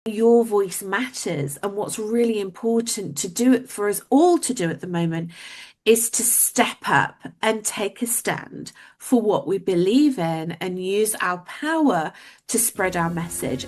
Your voice matters. And what's really important to do it for us all to do at the moment is to step up and take a stand for what we believe in and use our power to spread our message.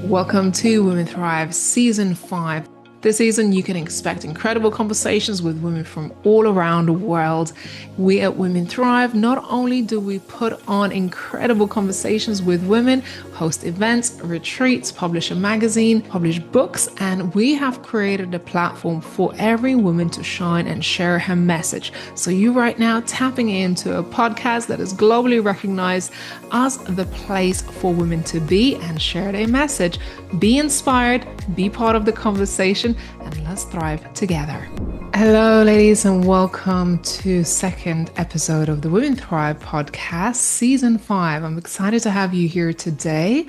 Welcome to Women Thrive Season 5. This season, you can expect incredible conversations with women from all around the world. We at Women Thrive, not only do we put on incredible conversations with women, host events, retreats, publish a magazine, publish books, and we have created a platform for every woman to shine and share her message. So you right now tapping into a podcast that is globally recognized as the place for women to be and share their message. Be inspired, be part of the conversation, and let's thrive together. Hello, ladies, and welcome to second episode of the Women Thrive podcast, season 5. I'm excited to have you here today.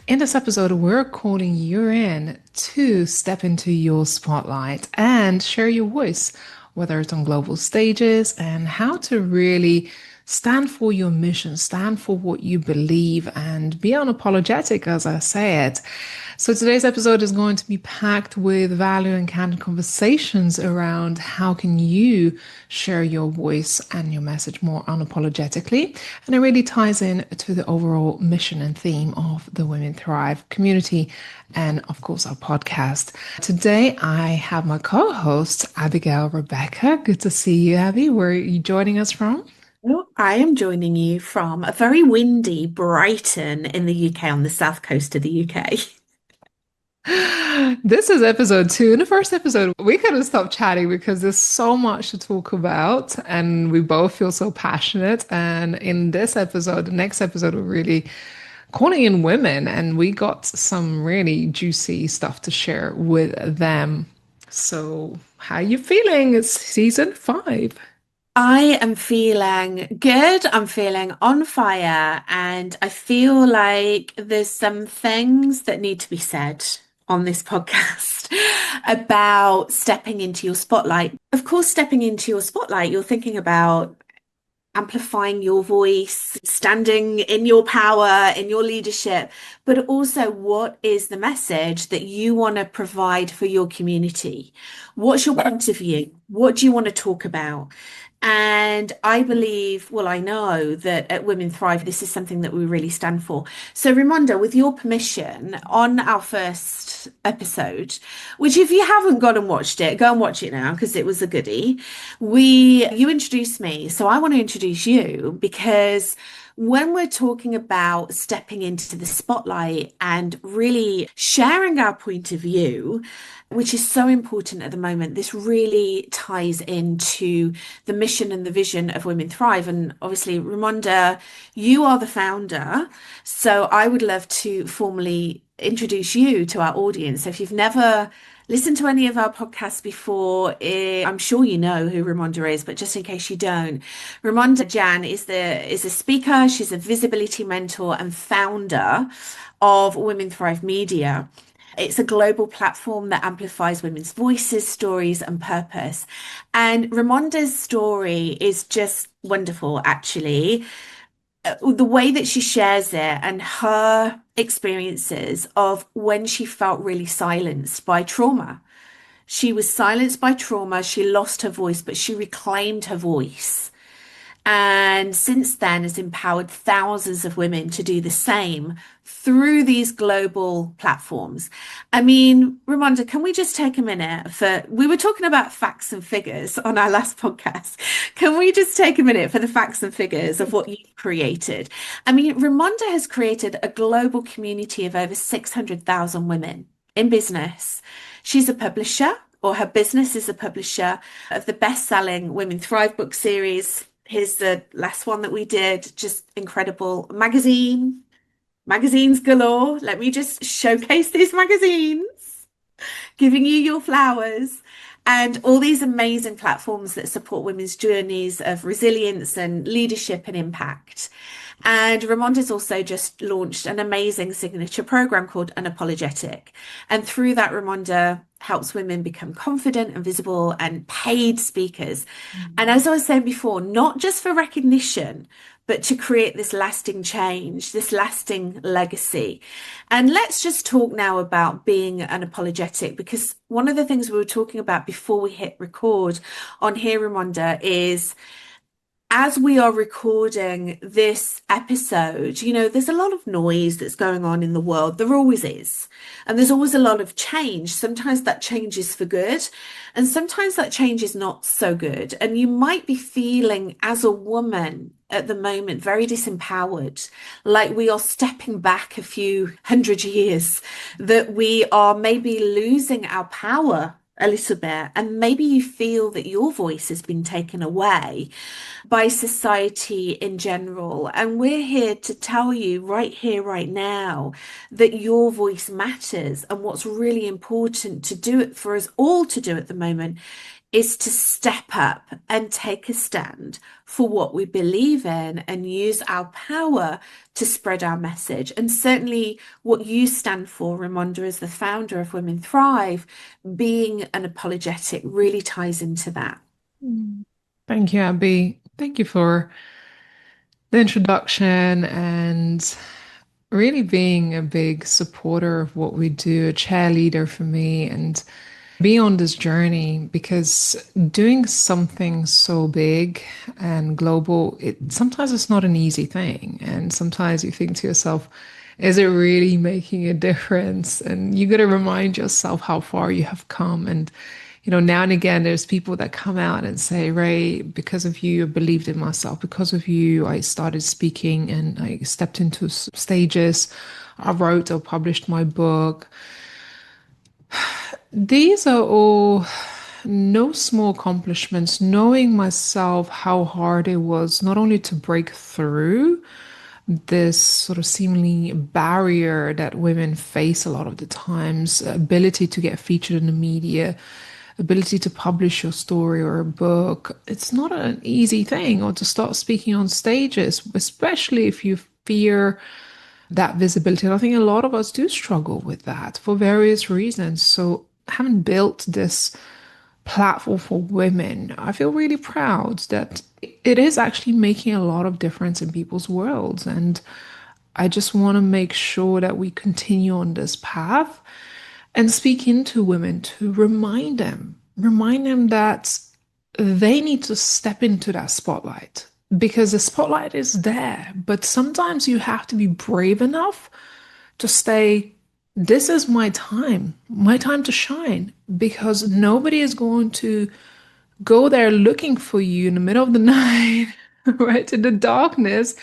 In this episode, we're calling you in to step into your spotlight and share your voice, whether it's on global stages, and how to really stand for your mission, stand for what you believe, and be unapologetic, as I say it. So today's episode is going to be packed with value and candid conversations around how can you share your voice and your message more unapologetically. And it really ties in to the overall mission and theme of the Women Thrive community and, of course, our podcast. Today, I have my co-host, Abigail Rebecca. Good to see you, Abby. Where are you joining us from? Well, I am joining you from a very windy Brighton in the UK, on the south coast of the UK. This is episode 2. In the first episode, we couldn't stop chatting because there's so much to talk about and we both feel so passionate. And in this episode, the next episode, we're really calling in women and we got some really juicy stuff to share with them. So how are you feeling? It's season 5. I am feeling good. I'm feeling on fire, and I feel like there's some things that need to be said on this podcast about stepping into your spotlight. Of course, stepping into your spotlight, you're thinking about amplifying your voice, standing in your power, in your leadership, but also what is the message that you want to provide for your community? What's your point of view? What do you want to talk about? And I believe, well, I know that at Women Thrive, this is something that we really stand for. So, Raimonda, with your permission, on our first episode, which if you haven't gone and watched it, go and watch it now because it was a goodie. You introduced me, so I want to introduce you because when we're talking about stepping into the spotlight and really sharing our point of view, which is so important at the moment, this really ties into the mission and the vision of Women Thrive. And obviously, Raimonda, you are the founder. So I would love to formally introduce you to our audience. So if you've never listened to any of our podcasts before, I'm sure you know who Raimonda is, but just in case you don't, Raimonda Jan is a speaker. She's a visibility mentor and founder of Women Thrive Media. It's a global platform that amplifies women's voices, stories, and purpose. And Raimonda's story is just wonderful, actually. The way that she shares it and her experiences of when she felt really silenced by trauma. She was silenced by trauma. She lost her voice, but she reclaimed her voice. And since then has empowered thousands of women to do the same through these global platforms. I mean, Raimonda, can we just take a minute we were talking about facts and figures on our last podcast. Can we just take a minute for the facts and figures of what you've created? I mean, Raimonda has created a global community of over 600,000 women in business. She's a publisher, or her business is a publisher of the best-selling Women Thrive book series. Here's the last one that we did, just incredible magazines galore. Let me just showcase these magazines, giving you your flowers, and all these amazing platforms that support women's journeys of resilience and leadership and impact. And Raimonda's also just launched an amazing signature program called Unapologetic. And through that, Raimonda helps women become confident and visible and paid speakers. And Mm. as I was saying before, not just for recognition, but to create this lasting change, this lasting legacy. And let's just talk now about being unapologetic, because one of the things we were talking about before we hit record on here, Raimonda, is as we are recording this episode, there's a lot of noise that's going on in the world. There always is. And there's always a lot of change. Sometimes that change is for good, and sometimes that change is not so good. And you might be feeling, as a woman at the moment, very disempowered, like we are stepping back a few hundred years, that we are maybe losing our power a little bit. And maybe you feel that your voice has been taken away by society in general. And we're here to tell you right here, right now, that your voice matters. And what's really important to do it for us all to do at the moment is to step up and take a stand for what we believe in and use our power to spread our message. And certainly what you stand for, Raimonda, as the founder of Women Thrive, being unapologetic really ties into that. Mm. Thank you, Abby. Thank you for the introduction and really being a big supporter of what we do, a cheerleader for me, and being on this journey because doing something so big and global, it sometimes it's not an easy thing. And sometimes you think to yourself, is it really making a difference? And you got to remind yourself how far you have come. And now and again, there's people that come out and say, Ray, because of you, I believed in myself. Because of you, I started speaking and I stepped into stages. I wrote or published my book. These are all no small accomplishments, knowing myself how hard it was not only to break through this sort of seemingly barrier that women face a lot of the times, ability to get featured in the media, ability to publish your story or a book. It's not an easy thing, or to start speaking on stages, especially if you fear that visibility. And I think a lot of us do struggle with that for various reasons. So having built this platform for women, I feel really proud that it is actually making a lot of difference in people's worlds. And I just want to make sure that we continue on this path and speak into women to remind them that they need to step into that spotlight because the spotlight is there. But sometimes you have to be brave enough to say, this is my time to shine, because nobody is going to go there looking for you in the middle of the night, right, in the darkness,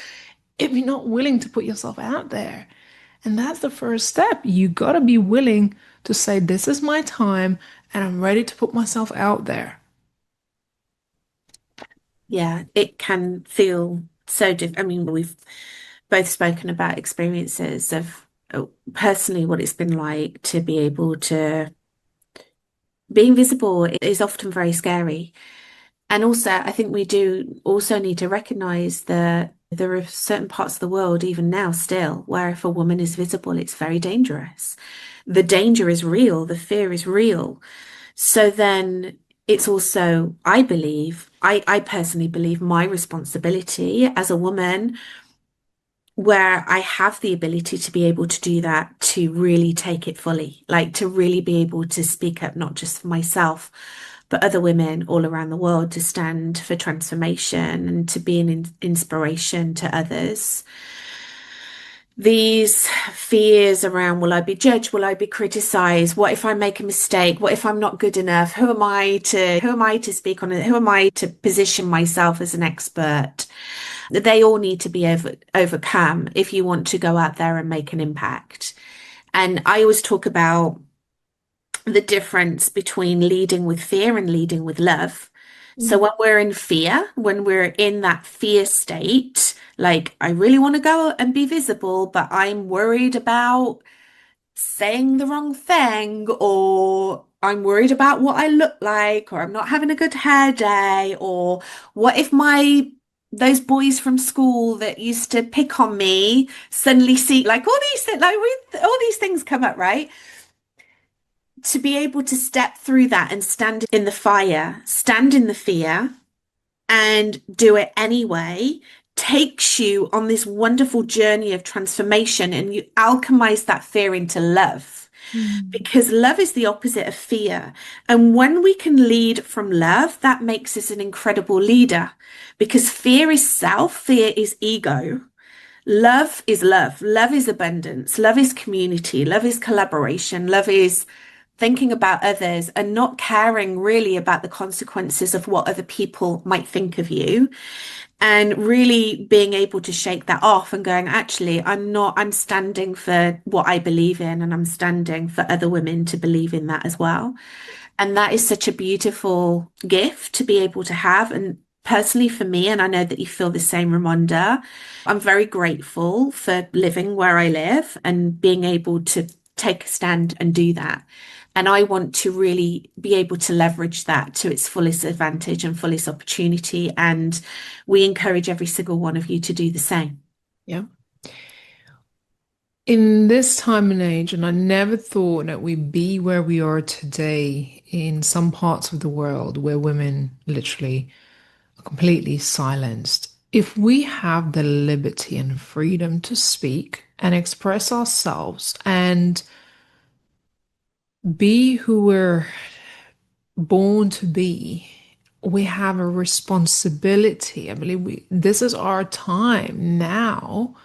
if you're not willing to put yourself out there. And that's the first step. You got to be willing to say, this is my time and I'm ready to put myself out there. Yeah, it can feel so different. I mean, we've both spoken about experiences of personally what it's been like to be able to be invisible is often very scary. And also, I think we do also need to recognize that there are certain parts of the world, even now still, where if a woman is visible, it's very dangerous. The danger is real, the fear is real. So then it's also, I personally believe my responsibility as a woman, where I have the ability to be able to do that, to really take it fully, like to really be able to speak up, not just for myself, but other women all around the world, to stand for transformation and to be an inspiration to others. These fears around, will I be judged? Will I be criticized? What if I make a mistake? What if I'm not good enough? Who am I to speak on it? Who am I to position myself as an expert? They all need to be overcome if you want to go out there and make an impact. And I always talk about the difference between leading with fear and leading with love. So Mm. when we're in fear, when we're in that fear state, like I really want to go and be visible, but I'm worried about saying the wrong thing, or I'm worried about what I look like, or I'm not having a good hair day, or what if my those boys from school that used to pick on me suddenly see, like all these things, like all these things come up, right? to be able to step through that and stand in the fire, stand in the fear, and do it anyway takes you on this wonderful journey of transformation, and you alchemize that fear into love Mm. because love is the opposite of fear. And when we can lead from love, that makes us an incredible leader because fear is self, fear is ego. Love is love. Love is abundance. Love is community. Love is collaboration. Love is thinking about others and not caring really about the consequences of what other people might think of you. And really being able to shake that off and going, actually, I'm standing for what I believe in, and I'm standing for other women to believe in that as well. And that is such a beautiful gift to be able to have. And personally for me, and I know that you feel the same, Raimonda, I'm very grateful for living where I live and being able to take a stand and do that. And I want to really be able to leverage that to its fullest advantage and fullest opportunity. And we encourage every single one of you to do the same. Yeah. In this time and age, and I never thought that we'd be where we are today in some parts of the world where women literally are completely silenced. If we have the liberty and freedom to speak and express ourselves and be who we're born to be, we have a responsibility. I believe this is our time now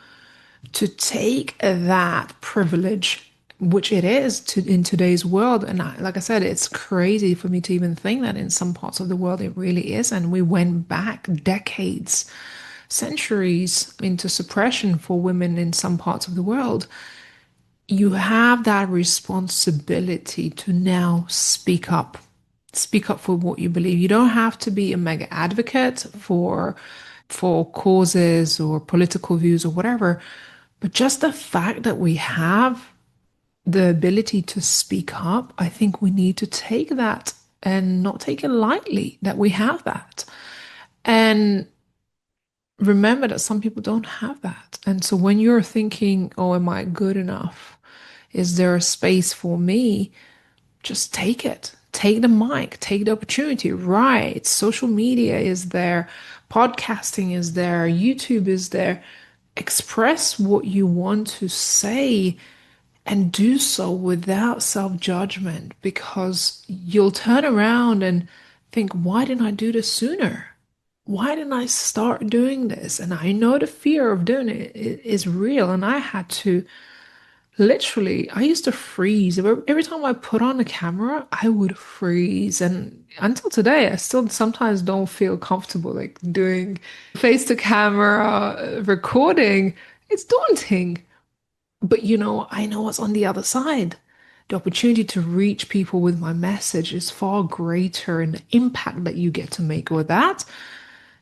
to take that privilege, which it is in today's world. And like I said, it's crazy for me to even think that in some parts of the world it really is. And we went back decades, centuries into suppression for women in some parts of the world. You have that responsibility to now speak up. Speak up for what you believe. You don't have to be a mega advocate for causes or political views or whatever, but just the fact that we have the ability to speak up, I think we need to take that and not take it lightly that we have that. And remember that some people don't have that. And so when you're thinking, oh, am I good enough? Is there a space for me? Just take it. Take the mic, take the opportunity. Right. Social media is there, podcasting is there, YouTube is there. Express what you want to say and do so without self-judgment because you'll turn around and think, why didn't I do this sooner? Why didn't I start doing this? And I know the fear of doing it is real. And I had to literally, I used to freeze. Every time I put on the camera, I would freeze. And until today, I still sometimes don't feel comfortable like doing face to camera recording. It's daunting. But I know what's on the other side. The opportunity to reach people with my message is far greater, and the impact that you get to make with that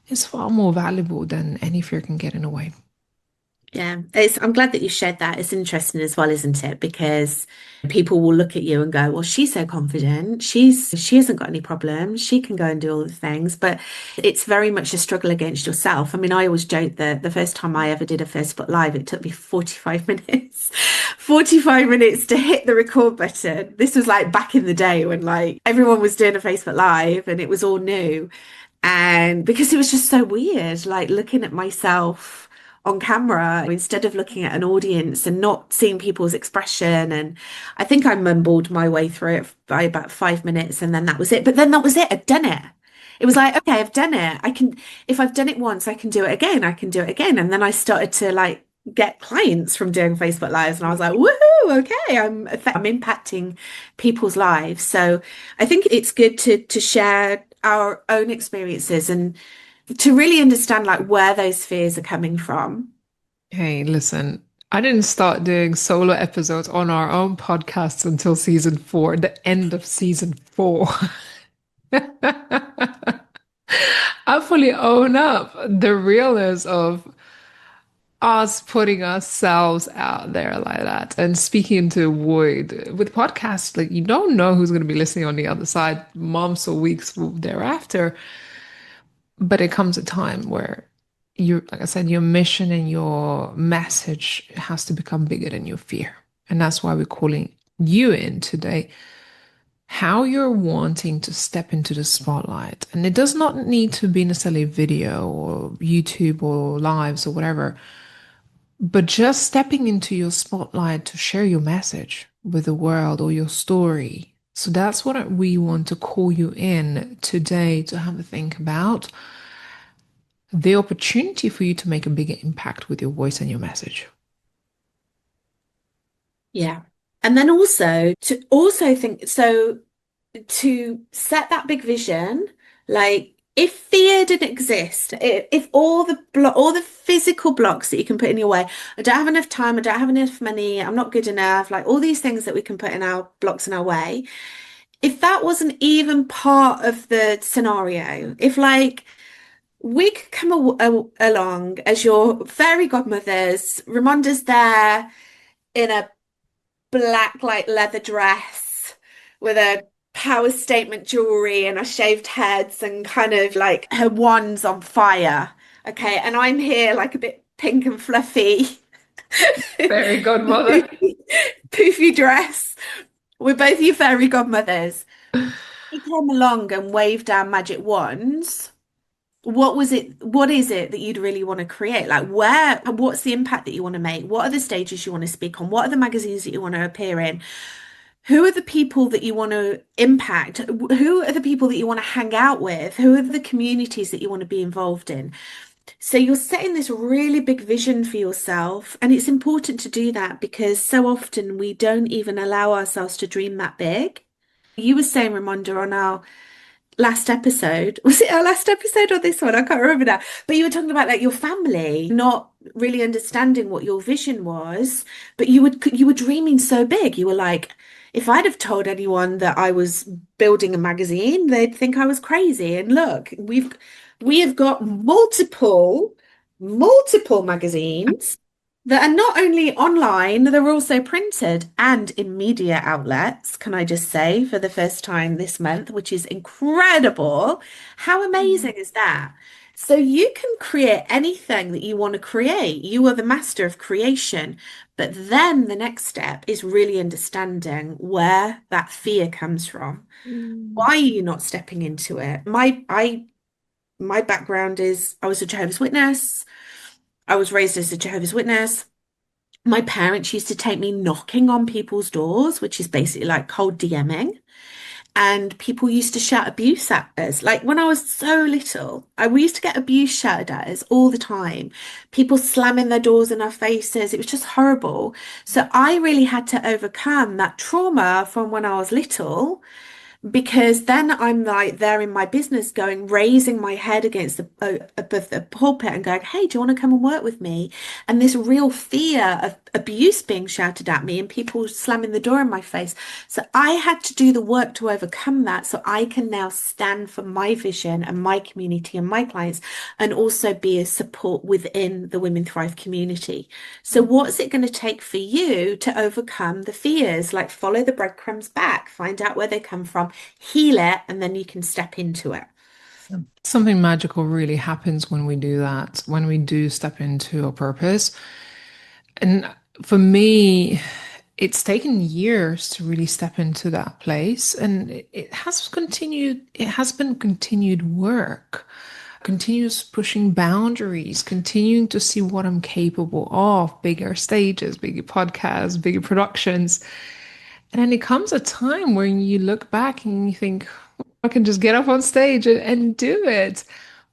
is far more valuable than any fear can get in the way. Yeah, I'm glad that you shared that. It's interesting as well, isn't it? Because people will look at you and go, "Well, she's so confident. She hasn't got any problems. She can go and do all the things." But it's very much a struggle against yourself. I mean, I always joke that the first time I ever did a Facebook Live, it took me 45 minutes, 45 minutes to hit the record button. This was like back in the day when like everyone was doing a Facebook Live and it was all new. And because it was just so weird, like looking at myself on camera instead of looking at an audience and not seeing people's expression. And I think I mumbled my way through it by about 5 minutes and then that was it. But then that was it. I'd done it. It was like, okay, I've done it. If I've done it once, I can do it again. I can do it again. And then I started to like get clients from doing Facebook Lives. And I was like, woohoo, okay, I'm impacting people's lives. So I think it's good to share our own experiences and to really understand like where those fears are coming from. Hey, listen, I didn't start doing solo episodes on our own podcasts until season 4, the end of season 4. I fully own up the realness of us putting ourselves out there like that and speaking into a void. With podcasts, like you don't know who's going to be listening on the other side months or weeks thereafter. But it comes a time where like I said, your mission and your message has to become bigger than your fear. And that's why we're calling you in today how you're wanting to step into the spotlight. And it does not need to be necessarily video or YouTube or lives or whatever, but just stepping into your spotlight to share your message with the world or your story. So that's what we want to call you in today to have a think about the opportunity for you to make a bigger impact with your voice and your message. Yeah. And then also to also think, so to set that big vision, like if fear didn't exist, if all the physical blocks that you can put in your way, I don't have enough time, I don't have enough money, I'm not good enough, like all these things that we can put in our blocks in our way, if that wasn't even part of the scenario, if like we could come along as your fairy godmothers, Raimonda's there in a black like leather dress with a power statement jewelry and our shaved heads and kind of like her wand's on fire. Okay, and I'm here like a bit pink and fluffy, Fairy godmother. poofy dress. We're both your fairy godmothers. We came along and waved our magic wands. What is it that you'd really want to create? Like what's the impact that you want to make? What are the stages you want to speak on? What are the magazines that you want to appear in? Who are the people that you want to impact? Who are the people that you want to hang out with? Who are the communities that you want to be involved in? So you're setting this really big vision for yourself, and it's important to do that because so often we don't even allow ourselves to dream that big. You were saying, Raimonda, on our last episode. Was it our last episode or this one? I can't remember now. But you were talking about like your family not really understanding what your vision was, but you were dreaming so big. You were like, if I'd have told anyone that I was building a magazine, they'd think I was crazy. And look, we have got multiple magazines that are not only online, they're also printed and in media outlets, can I just say, for the first time this month, which is incredible. How amazing is that? So you can create anything that you want to create. You are the master of creation. But then the next step is really understanding where that fear comes from. Why Mm. are you not stepping into it? My background is I was a Jehovah's Witness. I was raised as a Jehovah's Witness. My parents used to take me knocking on people's doors, which is basically like cold DMing. And people used to shout abuse at us. Like when I was so little, we used to get abuse shouted at us all the time. People slamming their doors in our faces. It was just horrible. So I really had to overcome that trauma from when I was little because then I'm like there in my business going, raising my head against the above the pulpit and going, hey, do you want to come and work with me? And this real fear of abuse being shouted at me and people slamming the door in my face. So I had to do the work to overcome that so I can now stand for my vision and my community and my clients and also be a support within the Women Thrive community. So what's it going to take for you to overcome the fears? Like follow the breadcrumbs back, find out where they come from, heal it, and then you can step into it. Something magical really happens when we do that, when we do step into our purpose. And for me, it's taken years to really step into that place. And it has continued, it has been continued work, continuous pushing boundaries, continuing to see what I'm capable of, bigger stages, bigger podcasts, bigger productions. And then it comes a time when you look back and you think, I can just get up on stage and do it.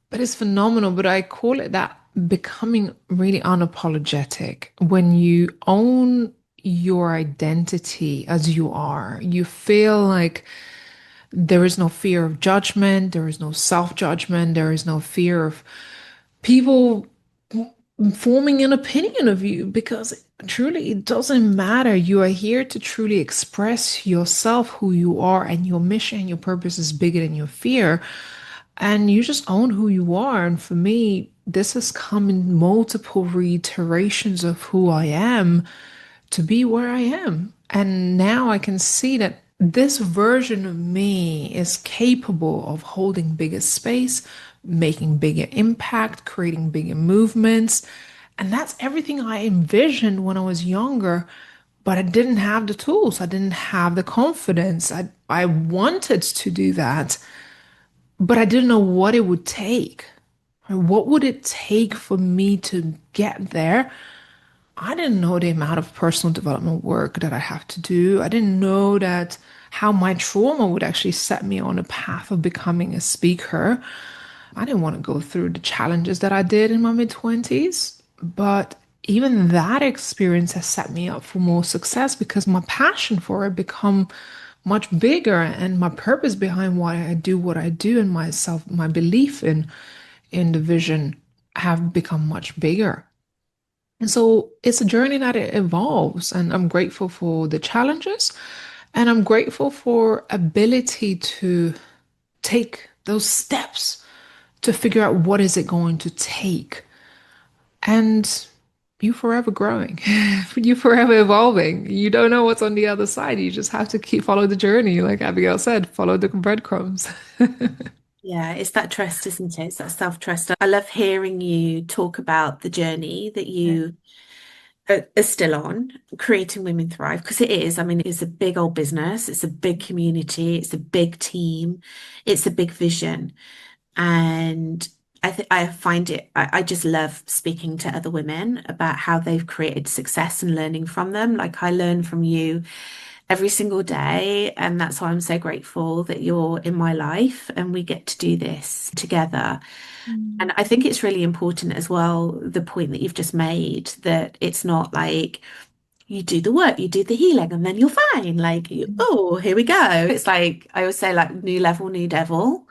But it's phenomenal. But I call it that becoming really unapologetic. When you own your identity as you are, you feel like there is no fear of judgment, there is no self-judgment, there is no fear of people forming an opinion of you because truly it doesn't matter. You are here to truly express yourself, who you are, and your mission, your purpose is bigger than your fear. And you just own who you are. And for me, this has come in multiple reiterations of who I am to be where I am. And now I can see that this version of me is capable of holding bigger space, making bigger impact, creating bigger movements. And that's everything I envisioned when I was younger. but I didn't have the tools. I didn't have the confidence. I wanted to do that, but I didn't know what it would take. What would it take for me to get there? I didn't know the amount of personal development work that I have to do. I didn't know that how my trauma would actually set me on a path of becoming a speaker. I didn't want to go through the challenges that I did in my mid 20s, but even that experience has set me up for more success because my passion for it become much bigger and my purpose behind why I do what I do and myself, my belief in the vision have become much bigger. And so it's a journey that it evolves, and I'm grateful for the challenges, and I'm grateful for ability to take those steps to figure out what is it going to take. And you forever growing, you forever evolving. You don't know what's on the other side. You just have to keep follow the journey, like Abigail said, follow the breadcrumbs. Yeah, it's that trust, isn't it? It's that self-trust. I love hearing you talk about the journey that you are still on, creating Women Thrive, because it is. I mean, it's a big old business, it's a big community, it's a big team, it's a big vision. And I find it, I just love speaking to other women about how they've created success and learning from them. Like I learn from you every single day. And that's why I'm so grateful that you're in my life and we get to do this together. And Mm. I think it's really important as well, the point that you've just made, that it's not like you do the work, you do the healing, and then you're fine. Like, oh, here we go. It's like, I always say, like, new level, new devil.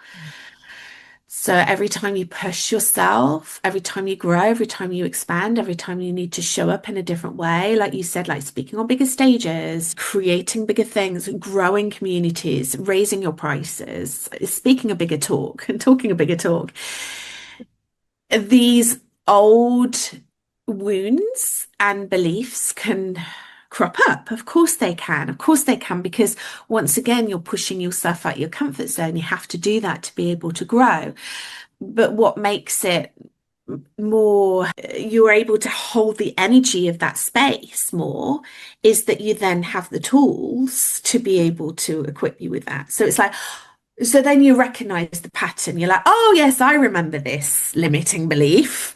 So every time you push yourself, every time you grow, every time you expand, every time you need to show up in a different way, like you said, like speaking on bigger stages, creating bigger things, growing communities, raising your prices, speaking a bigger talk and talking a bigger talk. These old wounds and beliefs can crop up. Of course they can. Of course they can, because once again, you're pushing yourself out your comfort zone. You have to do that to be able to grow. But what makes it more, you're able to hold the energy of that space more, is that you then have the tools to be able to equip you with that. So it's like, so then you recognize the pattern. You're like, oh, yes, I remember this limiting belief.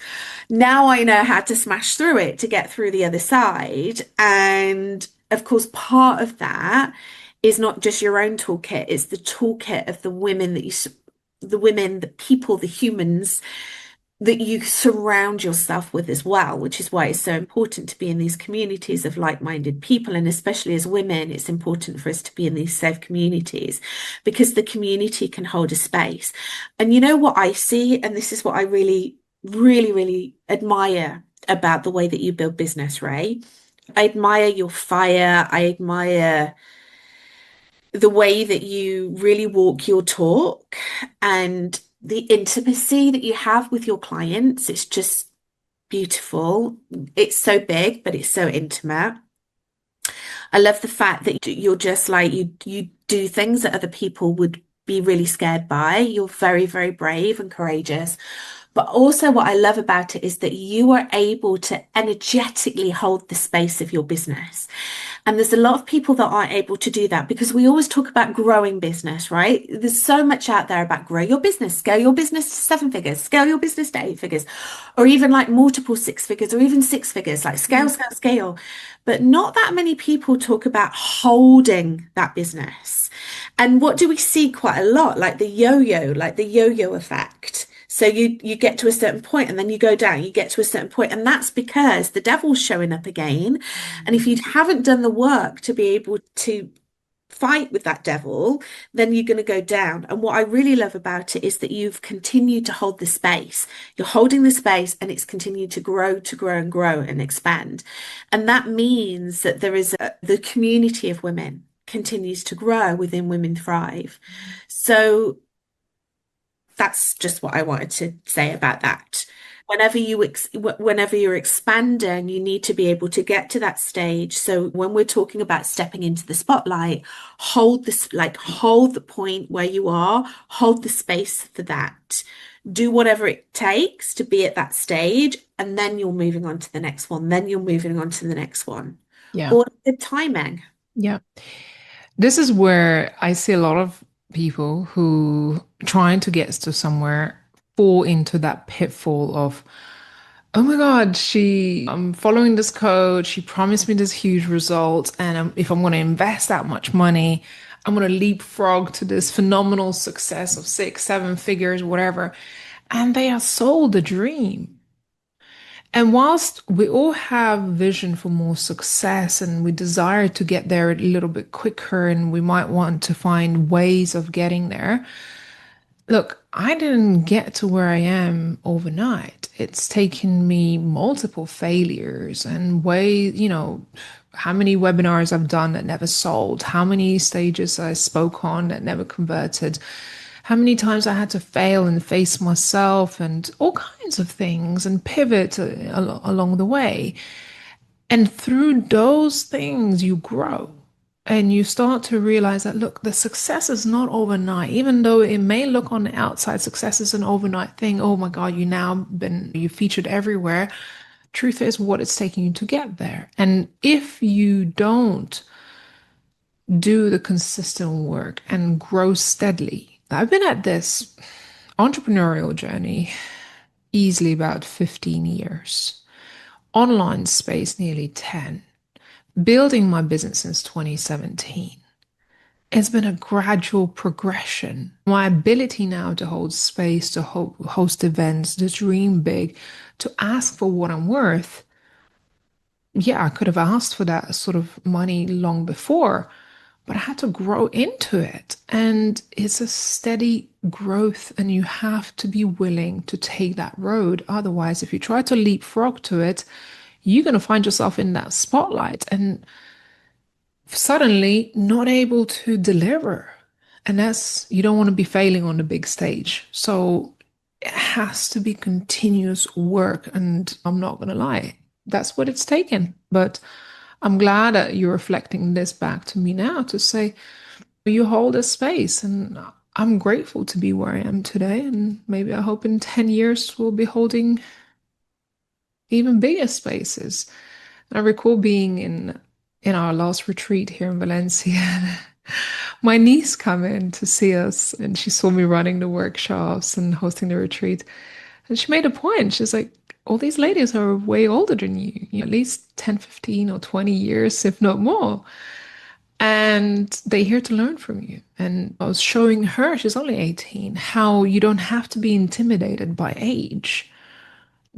Now I know how to smash through it to get through the other side. And of course, part of that is not just your own toolkit, it's the toolkit of the women that the women, the people, the humans that you surround yourself with as well, which is why it's so important to be in these communities of like-minded people. And especially as women, it's important for us to be in these safe communities because the community can hold a space. And you know what I see, and this is what I really, really, really admire about the way that you build business, Ray. I admire your fire. I admire the way that you really walk your talk and the intimacy that you have with your clients. It's just beautiful. It's so big, but it's so intimate. I love the fact that you're just like you do things that other people would be really scared by. You're very, very brave and courageous. But also, what I love about it is that you are able to energetically hold the space of your business. And there's a lot of people that aren't able to do that because we always talk about growing business, right? There's so much out there about grow your business, scale your business to 7 figures, scale your business to 8 figures, or even like multiple 6 figures or even 6 figures, like scale, scale, scale. But not that many people talk about holding that business. And what do we see quite a lot? Like the yo-yo effect. So you get to a certain point and then you go down, you get to a certain point, and that's because the devil's showing up again. And if you haven't done the work to be able to fight with that devil, then you're going to go down. And what I really love about it is that you've continued to hold the space. You're holding the space and it's continued to grow and grow and expand. And that means that the community of women continues to grow within Women Thrive. So that's just what I wanted to say about that. Whenever you're expanding, you need to be able to get to that stage. So when we're talking about stepping into the spotlight, hold the point where you are, hold the space for that. Do whatever it takes to be at that stage, and then you're moving on to the next one. Then you're moving on to the next one. Yeah. or the timing. Yeah. This is where I see a lot of people who trying to get to somewhere fall into that pitfall of, oh my God, I'm following this code. She promised me this huge result. And if I'm going to invest that much money, I'm going to leapfrog to this phenomenal success of six, seven figures, whatever. And they are sold the dream. And whilst we all have vision for more success and we desire to get there a little bit quicker and we might want to find ways of getting there, look, I didn't get to where I am overnight. It's taken me multiple failures and how many webinars I've done that never sold, how many stages I spoke on that never converted, how many times I had to fail and face myself and all kinds of things and pivot along the way. And through those things, you grow and you start to realize that, look, the success is not overnight, even though it may look on the outside, success is an overnight thing. Oh my God, you featured everywhere. Truth is what it's taking you to get there. And if you don't do the consistent work and grow steadily, I've been at this entrepreneurial journey easily about 15 years, online space nearly 10, building my business since 2017. It's been a gradual progression. My ability now to hold space, to host events, to dream big, to ask for what I'm worth. Yeah, I could have asked for that sort of money long before, but I had to grow into it. And it's a steady growth, and you have to be willing to take that road. Otherwise, if you try to leapfrog to it, you're going to find yourself in that spotlight and suddenly not able to deliver. And you don't want to be failing on the big stage. So it has to be continuous work. And I'm not going to lie, that's what it's taken. But I'm glad that you're reflecting this back to me now to say, you hold a space. And I'm grateful to be where I am today. And maybe I hope in 10 years we'll be holding even bigger spaces. I recall being in our last retreat here in Valencia. My niece came in to see us and she saw me running the workshops and hosting the retreat. And she made a point. She's like, all these ladies are way older than you, at least 10, 15, or 20 years, if not more. And they're here to learn from you. And I was showing her, she's only 18, how you don't have to be intimidated by age.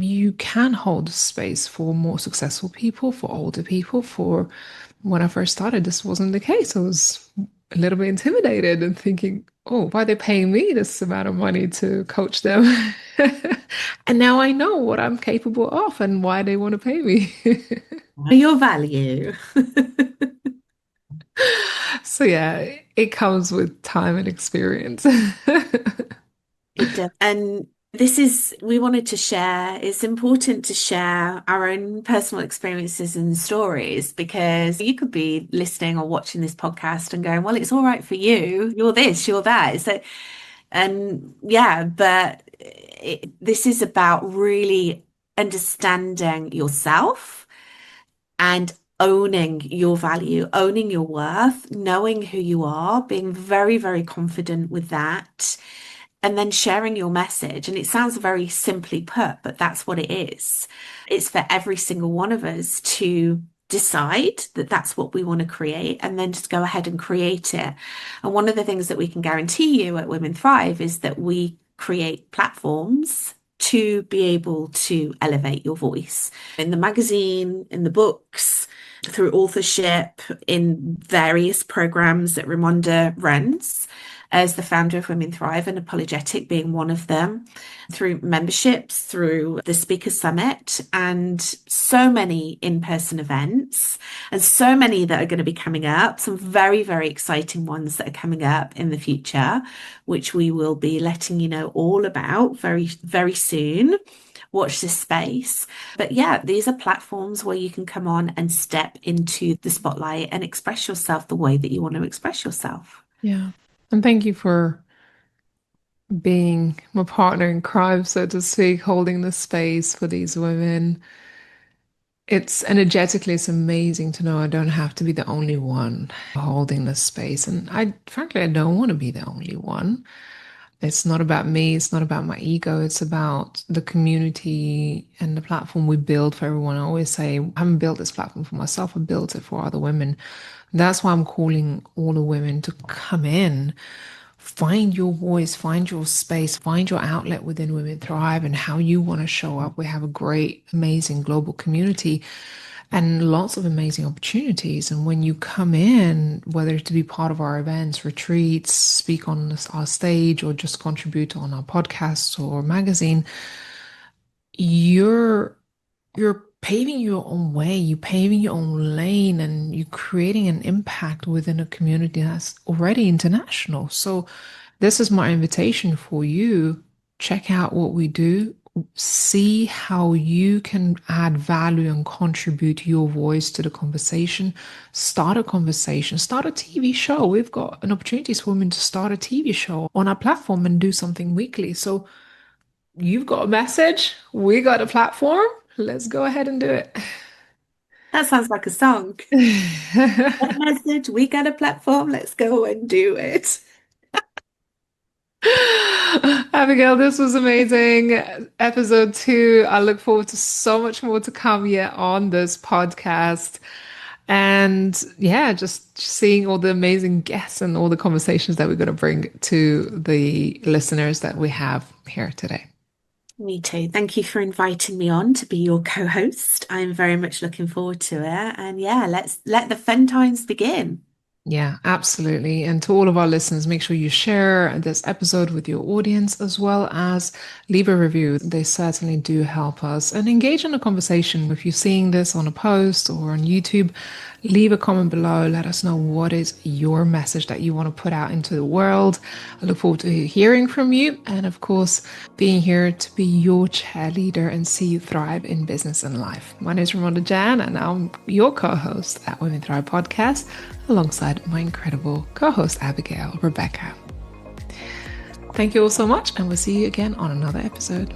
You can hold space for more successful people, for older people. For when I first started, this wasn't the case. I was a little bit intimidated and thinking, oh, why are they paying me this amount of money to coach them? And now I know what I'm capable of and why they want to pay me. Your value. So yeah, it comes with time and experience. It does. And we wanted to share, it's important to share our own personal experiences and stories because you could be listening or watching this podcast and going, well, it's all right for you. You're this, you're that. So, and yeah, but this is about really understanding yourself and owning your value, owning your worth, knowing who you are, being very, very confident with that, and then sharing your message. And it sounds very simply put, but that's what it is. It's for every single one of us to decide that that's what we want to create and then just go ahead and create it. And one of the things that we can guarantee you at Women Thrive is that we create platforms to be able to elevate your voice in the magazine, in the books, through authorship, in various programs that Raimonda runs as the founder of Women Thrive and Apologetic being one of them, through memberships, through the Speaker Summit, and so many in-person events, and so many that are going to be coming up, some very, very exciting ones that are coming up in the future, which we will be letting you know all about very, very soon. Watch this space. But yeah, these are platforms where you can come on and step into the spotlight and express yourself the way that you want to express yourself. Yeah. And thank you for being my partner in crime, so to speak, holding the space for these women. It's energetically, it's amazing to know I don't have to be the only one holding this space. And frankly, I don't want to be the only one. It's not about me. It's not about my ego. It's about the community and the platform we build for everyone. I always say, I haven't built this platform for myself. I built it for other women. That's why I'm calling all the women to come in, find your voice, find your space, find your outlet within Women Thrive and how you want to show up. We have a great, amazing global community and lots of amazing opportunities. And when you come in, whether to be part of our events, retreats, speak on our stage, or just contribute on our podcast or magazine, you're you're paving your own way, you're paving your own lane, and you're creating an impact within a community that's already international. So this is my invitation for you. Check out what we do. See how you can add value and contribute your voice to the conversation. Start a conversation, start a TV show. We've got an opportunity for women to start a TV show on our platform and do something weekly. So you've got a message, we got a platform. Let's go ahead and do it. That sounds like a song. Got a message, we got a platform, let's go and do it. Abigail, this was amazing. Episode 2. I look forward to so much more to come yet on this podcast. And yeah, just seeing all the amazing guests and all the conversations that we're going to bring to the listeners that we have here today. Me too. Thank you for inviting me on to be your co-host. I'm very much looking forward to it. And yeah, let's let the fun times begin. Yeah, absolutely. And to all of our listeners, make sure you share this episode with your audience as well as leave a review. They certainly do help us and engage in a conversation. If you're seeing this on a post or on YouTube, leave a comment below. Let us know what is your message that you want to put out into the world. I look forward to hearing from you and, of course, being here to be your cheerleader and see you thrive in business and life. My name is Raimonda Jan, and I'm your co-host at Women Thrive Podcast, alongside my incredible co-host, Abigail Rebecca. Thank you all so much, and we'll see you again on another episode.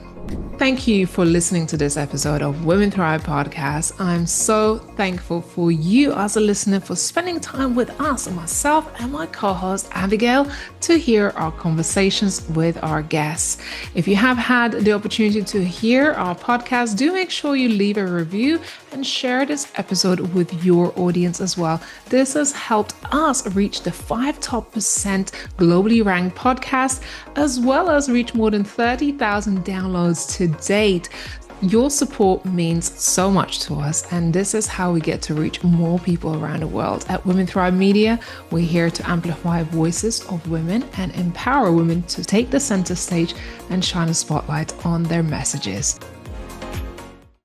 Thank you for listening to this episode of Women Thrive Podcast. I'm so thankful for you as a listener for spending time with us, myself and my co-host Abigail, to hear our conversations with our guests. If you have had the opportunity to hear our podcast, do make sure you leave a review and share this episode with your audience as well. This has helped us reach the 5 top% globally ranked podcasts, as well as reach more than 30,000 downloads to date. Your support means so much to us, and this is how we get to reach more people around the world. At Women Thrive Media, we're here to amplify voices of women and empower women to take the center stage and shine a spotlight on their messages.